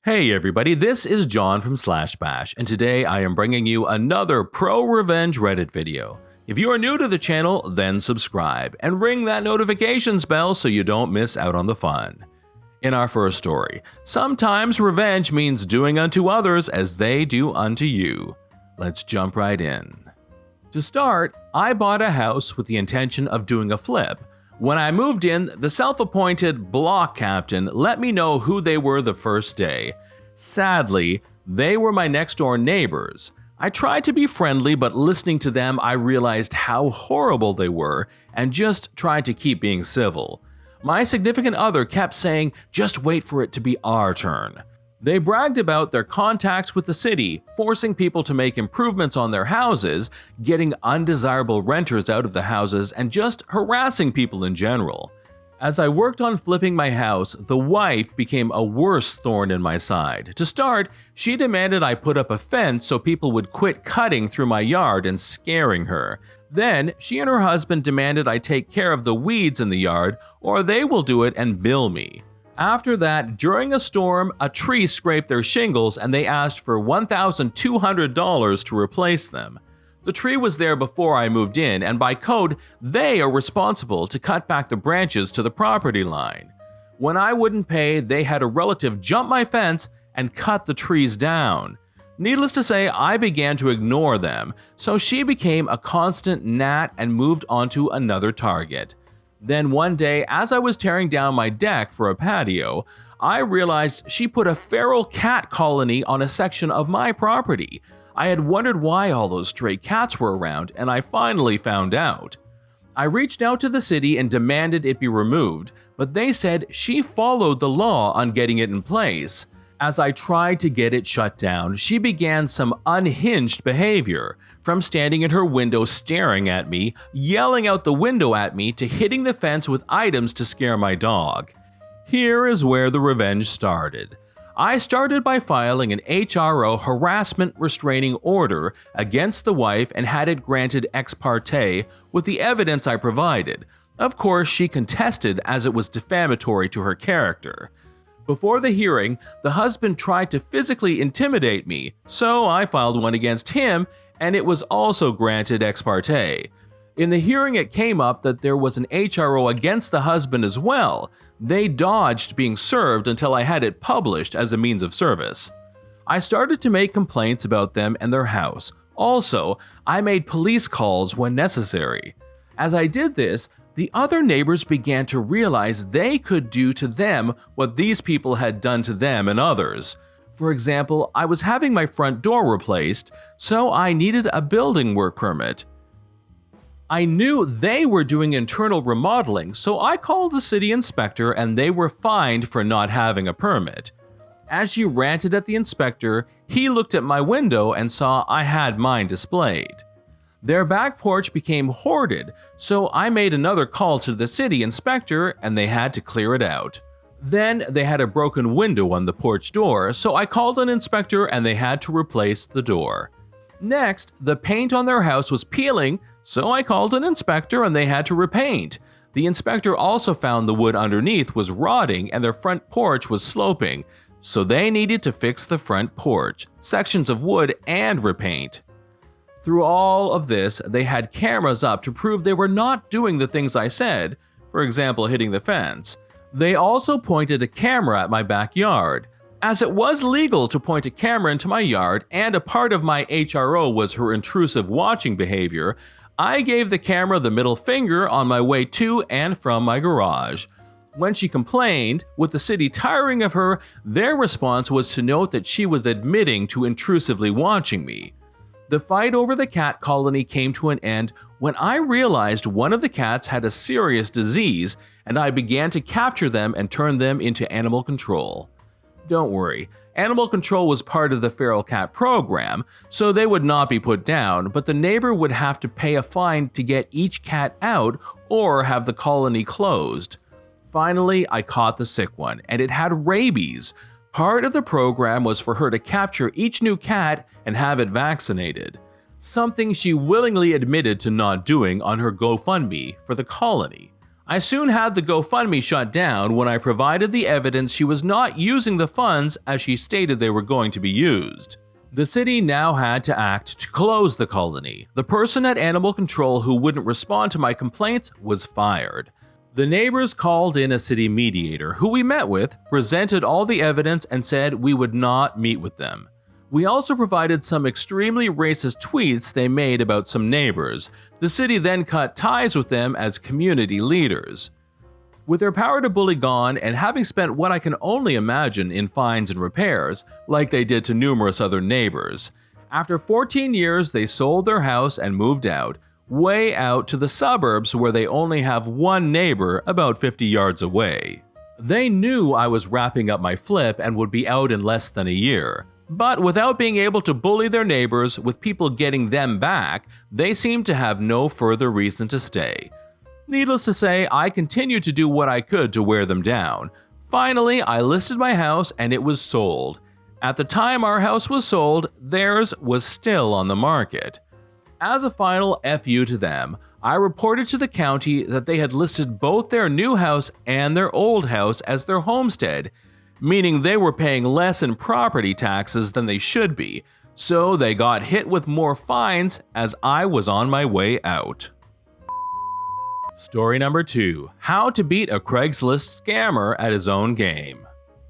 Hey everybody, this is John from /bash, and today I am bringing you another pro-revenge Reddit video. If you are new to the channel, then subscribe, and ring that notifications bell so you don't miss out on the fun. In our first story, sometimes revenge means doing unto others as they do unto you. Let's jump right in. To start, I bought a house with the intention of doing a flip. When I moved in, the self-appointed block captain let me know who they were the first day. Sadly, they were my next-door neighbors. I tried to be friendly, but listening to them, I realized how horrible they were and just tried to keep being civil. My significant other kept saying, "Just wait for it to be our turn." They bragged about their contacts with the city, forcing people to make improvements on their houses, getting undesirable renters out of the houses, and just harassing people in general. As I worked on flipping my house, the wife became a worse thorn in my side. To start, she demanded I put up a fence so people would quit cutting through my yard and scaring her. Then, she and her husband demanded I take care of the weeds in the yard, or they will do it and bill me. After that, during a storm, a tree scraped their shingles and they asked for $1,200 to replace them. The tree was there before I moved in, and by code, they are responsible to cut back the branches to the property line. When I wouldn't pay, they had a relative jump my fence and cut the trees down. Needless to say, I began to ignore them, so she became a constant gnat and moved on to another target. Then one day, as I was tearing down my deck for a patio, I realized she put a feral cat colony on a section of my property. I had wondered why all those stray cats were around, and I finally found out. I reached out to the city and demanded it be removed, but they said she followed the law on getting it in place. As I tried to get it shut down, she began some unhinged behavior, from standing in her window staring at me, yelling out the window at me, to hitting the fence with items to scare my dog. Here is where the revenge started. I started by filing an HRO harassment restraining order against the wife and had it granted ex parte with the evidence I provided. Of course, she contested as it was defamatory to her character. Before the hearing, the husband tried to physically intimidate me, so I filed one against him, and it was also granted ex parte. In the hearing, it came up that there was an HRO against the husband as well. They dodged being served until I had it published as a means of service. I started to make complaints about them and their house. Also, I made police calls when necessary. As I did this, the other neighbors began to realize they could do to them what these people had done to them and others. For example, I was having my front door replaced, so I needed a building work permit. I knew they were doing internal remodeling, so I called the city inspector and they were fined for not having a permit. As she ranted at the inspector, he looked at my window and saw I had mine displayed. Their back porch became hoarded, so I made another call to the city inspector and they had to clear it out. Then they had a broken window on the porch door, so I called an inspector and they had to replace the door. Next, the paint on their house was peeling, so I called an inspector and they had to repaint. The inspector also found the wood underneath was rotting and their front porch was sloping, so they needed to fix the front porch, sections of wood, and repaint. Through all of this, they had cameras up to prove they were not doing the things I said, for example, hitting the fence. They also pointed a camera at my backyard. As it was legal to point a camera into my yard and a part of my HRO was her intrusive watching behavior, I gave the camera the middle finger on my way to and from my garage. When she complained, with the city tiring of her, their response was to note that she was admitting to intrusively watching me. The fight over the cat colony came to an end when I realized one of the cats had a serious disease and I began to capture them and turn them into animal control. Don't worry, animal control was part of the feral cat program, so they would not be put down, but the neighbor would have to pay a fine to get each cat out or have the colony closed. Finally, I caught the sick one, and it had rabies. Part of the program was for her to capture each new cat and have it vaccinated, something she willingly admitted to not doing on her GoFundMe for the colony. I soon had the GoFundMe shut down when I provided the evidence she was not using the funds as she stated they were going to be used. The city now had to act to close the colony. The person at Animal Control who wouldn't respond to my complaints was fired. The neighbors called in a city mediator, who we met with, presented all the evidence, and said we would not meet with them. We also provided some extremely racist tweets they made about some neighbors. The city then cut ties with them as community leaders. With their power to bully gone and having spent what I can only imagine in fines and repairs, like they did to numerous other neighbors, after 14 years they sold their house and moved out, way out to the suburbs where they only have one neighbor about 50 yards away. They knew I was wrapping up my flip and would be out in less than a year. But without being able to bully their neighbors with people getting them back, they seemed to have no further reason to stay. Needless to say, I continued to do what I could to wear them down. Finally, I listed my house and it was sold. At the time our house was sold, theirs was still on the market. As a final FU to them, I reported to the county that they had listed both their new house and their old house as their homestead, meaning they were paying less in property taxes than they should be, so they got hit with more fines as I was on my way out. Story number 2. How to beat a Craigslist scammer at his own game.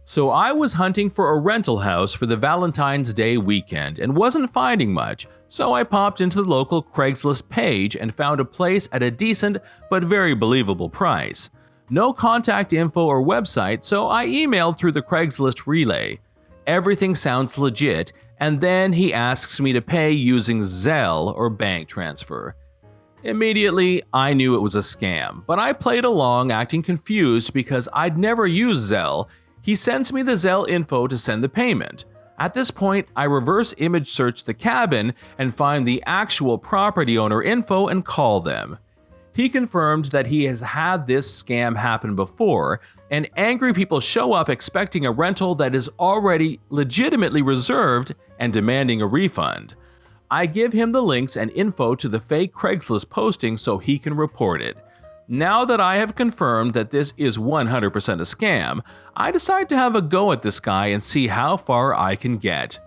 So I was hunting for a rental house for the Valentine's Day weekend and wasn't finding much, so I popped into the local Craigslist page and found a place at a decent but very believable price. No contact info or website, so I emailed through the Craigslist relay. Everything sounds legit, and then he asks me to pay using Zelle or bank transfer. Immediately, I knew it was a scam, but I played along acting confused because I'd never used Zelle. He sends me the Zelle info to send the payment. At this point, I reverse image search the cabin and find the actual property owner info and call them. He confirmed that he has had this scam happen before, and angry people show up expecting a rental that is already legitimately reserved and demanding a refund. I give him the links and info to the fake Craigslist posting so he can report it. Now that I have confirmed that this is 100% a scam, I decide to have a go at this guy and see how far I can get.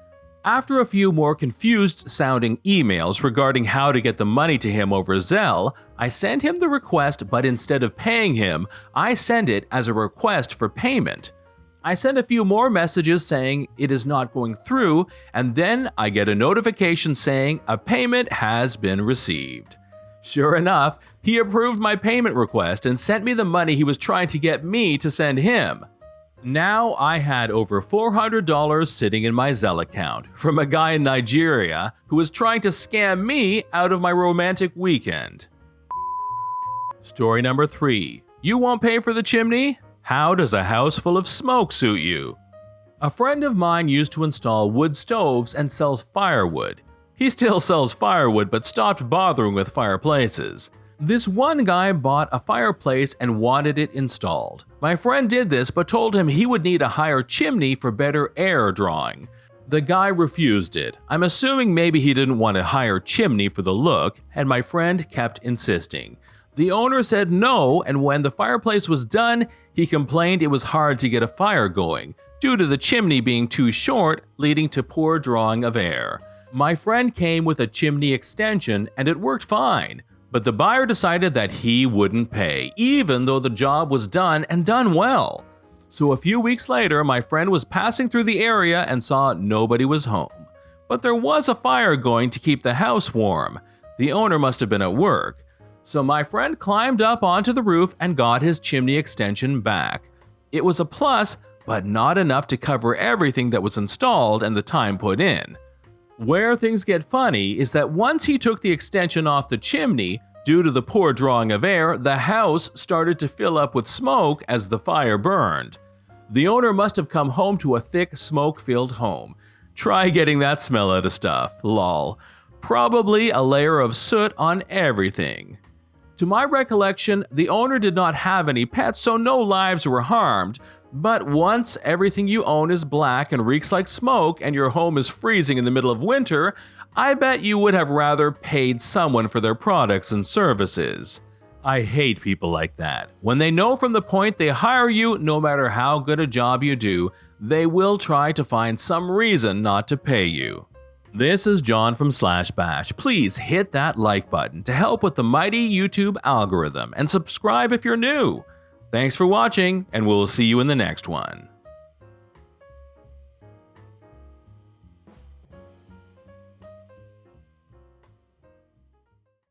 After a few more confused-sounding emails regarding how to get the money to him over Zelle, I send him the request, but instead of paying him, I send it as a request for payment. I send a few more messages saying it is not going through, and then I get a notification saying a payment has been received. Sure enough, he approved my payment request and sent me the money he was trying to get me to send him. Now I had over $400 sitting in my Zelle account from a guy in Nigeria who was trying to scam me out of my romantic weekend. Story number 3. You won't pay for the chimney? How does a house full of smoke suit you? A friend of mine used to install wood stoves and sells firewood. He still sells firewood but stopped bothering with fireplaces. This one guy bought a fireplace and wanted it installed. My friend did this but told him he would need a higher chimney for better air drawing. The guy refused it. I'm assuming maybe he didn't want a higher chimney for the look, and my friend kept insisting. The owner said no, and when the fireplace was done, he complained it was hard to get a fire going, due to the chimney being too short, leading to poor drawing of air. My friend came with a chimney extension and it worked fine. But the buyer decided that he wouldn't pay, even though the job was done and done well. So a few weeks later, my friend was passing through the area and saw nobody was home. But there was a fire going to keep the house warm. The owner must have been at work. So my friend climbed up onto the roof and got his chimney extension back. It was a plus, but not enough to cover everything that was installed and the time put in. Where things get funny is that once he took the extension off the chimney, due to the poor drawing of air, the house started to fill up with smoke as the fire burned. The owner must have come home to a thick, smoke-filled home. Try getting that smell out of stuff, lol. Probably a layer of soot on everything. To my recollection, the owner did not have any pets, so no lives were harmed. But once everything you own is black and reeks like smoke and your home is freezing in the middle of winter, I bet you would have rather paid someone for their products and services. I hate people like that. When they know from the point they hire you, no matter how good a job you do, they will try to find some reason not to pay you. This is John from /bash. Please hit that like button to help with the mighty YouTube algorithm and subscribe if you're new. Thanks for watching, and we'll see you in the next one.